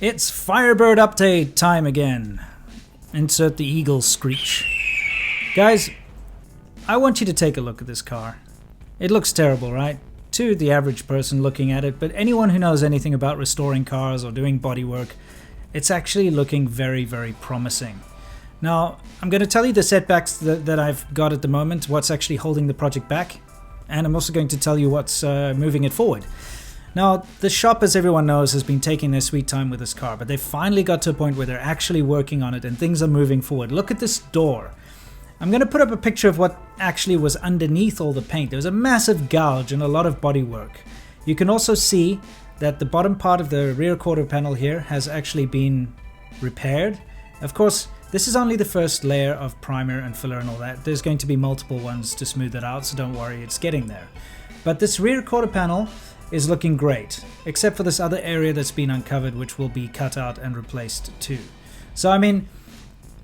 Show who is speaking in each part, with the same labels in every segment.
Speaker 1: It's Firebird update time again. Insert the eagle screech. Guys, I want you to take a look at this car. It looks terrible, right? To the average person looking at it, but anyone who knows anything about restoring cars or doing bodywork, it's actually looking very, very promising. Now, I'm going to tell you the setbacks that I've got at the moment, what's actually holding the project back, and I'm also going to tell you what's moving it forward. Now, the shop, as everyone knows, has been taking their sweet time with this car, but they finally got to a point where they're actually working on it and things are moving forward. Look at this door. I'm going to put up a picture of what actually was underneath all the paint. There was a massive gouge and a lot of bodywork. You can also see that the bottom part of the rear quarter panel here has actually been repaired. Of course, this is only the first layer of primer and filler and all that. There's going to be multiple ones to smooth it out, so don't worry, it's getting there. But this rear quarter panel is looking great, except for this other area that's been uncovered, which will be cut out and replaced too. So I mean,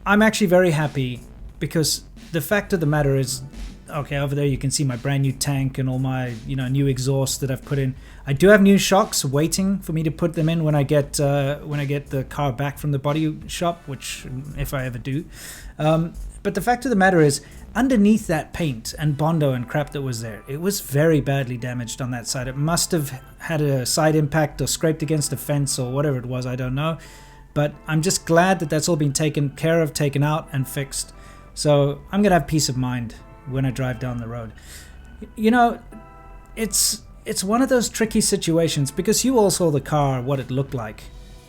Speaker 1: I'm actually very happy because the fact of the matter is, okay, over there you can see my brand new tank and all my new exhaust that I've put in. I do have new shocks waiting for me to put them in when I get the car back from the body shop, which if I ever do. But the fact of the matter is, underneath that paint and Bondo and crap that was there, it was very badly damaged on that side. It must have had a side impact or scraped against a fence or whatever it was, I don't know. But I'm just glad that that's all been taken care of, taken out and fixed. So I'm going to have peace of mind when I drive down the road. You know, it's one of those tricky situations because you all saw the car, what it looked like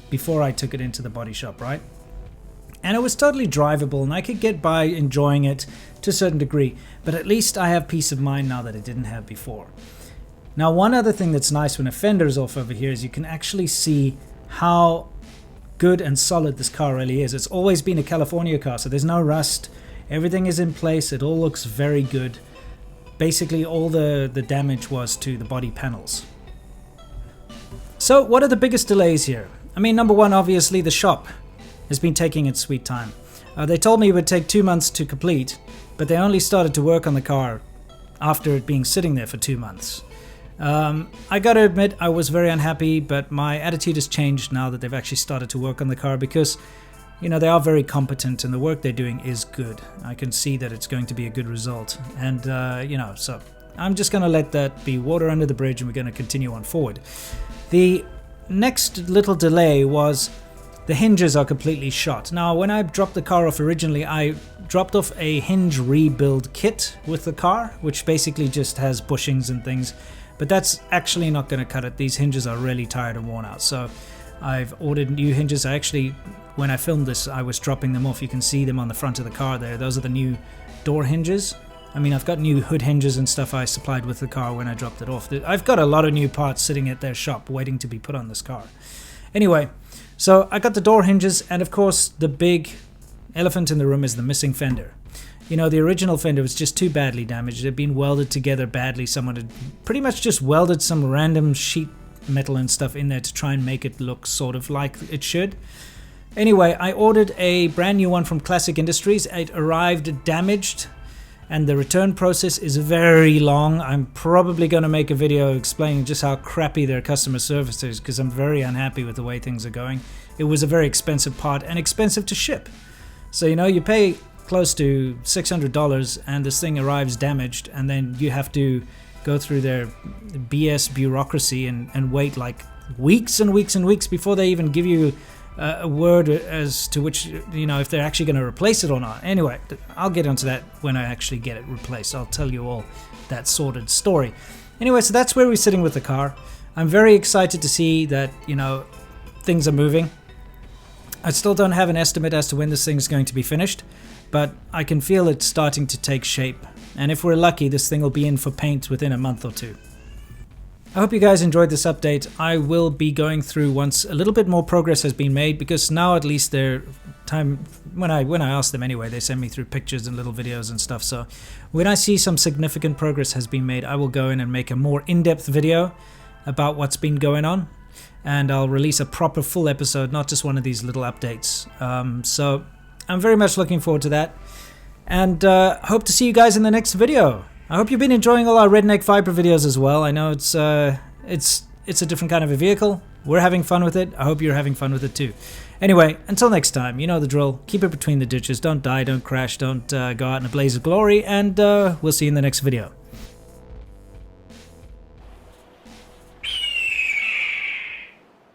Speaker 1: before I took it into the body shop, right? And it was totally drivable and I could get by enjoying it to a certain degree, but at least I have peace of mind now that I didn't have before. Now, one other thing that's nice when a fender is off over here is you can actually see how good and solid this car really is. It's always been a California car, so there's no rust. Everything is in place. It all looks very good. Basically, all the damage was to the body panels. So what are the biggest delays here? I mean, number one, obviously, the shop has been taking its sweet time. They told me it would take 2 months to complete, but they only started to work on the car after it being sitting there for 2 months. I gotta admit, I was very unhappy, but my attitude has changed now that they've actually started to work on the car because, you know, they are very competent and the work they're doing is good. I can see that it's going to be a good result. And, so I'm just going to let that be water under the bridge and we're going to continue on forward. The next little delay was the hinges are completely shot. Now, when I dropped the car off originally, I dropped off a hinge rebuild kit with the car, which basically just has bushings and things. But that's actually not going to cut it. These hinges are really tired and worn out. So I've ordered new hinges. When I filmed this, I was dropping them off. You can see them on the front of the car there. Those are the new door hinges. I mean, I've got new hood hinges and stuff I supplied with the car when I dropped it off. I've got a lot of new parts sitting at their shop waiting to be put on this car. Anyway, so I got the door hinges, and of course the big elephant in the room is the missing fender. You know, the original fender was just too badly damaged. It had been welded together badly. Someone had pretty much just welded some random sheet metal and stuff in there to try and make it look sort of like it should. Anyway, I ordered a brand new one from Classic Industries. It arrived damaged, and the return process is very long. I'm probably going to make a video explaining just how crappy their customer service is because I'm very unhappy with the way things are going. It was a very expensive part and expensive to ship. So, you know, you pay close to $600 and this thing arrives damaged, and then you have to go through their BS bureaucracy and wait like weeks and weeks and weeks before they even give you a word as to which, you know, if they're actually going to replace it or not. Anyway, I'll get onto that when I actually get it replaced. I'll tell you all that sordid story. Anyway, so that's where we're sitting with the car. I'm very excited to see that, you know, things are moving. I still don't have an estimate as to when this thing's going to be finished, but I can feel it starting to take shape. And if we're lucky, this thing will be in for paint within a month or two. I hope you guys enjoyed this update. I will be going through once a little bit more progress has been made, because now at least their time, when I ask them anyway, they send me through pictures and little videos and stuff. So when I see some significant progress has been made, I will go in and make a more in-depth video about what's been going on. And I'll release a proper full episode, not just one of these little updates. So I'm very much looking forward to that. And hope to see you guys in the next video. I hope you've been enjoying all our Redneck Viper videos as well. I know it's It's a different kind of a vehicle. We're having fun with it. I hope you're having fun with it too. Anyway, until next time, you know the drill. Keep it between the ditches. Don't die, don't crash, don't go out in a blaze of glory, and we'll see you in the next video.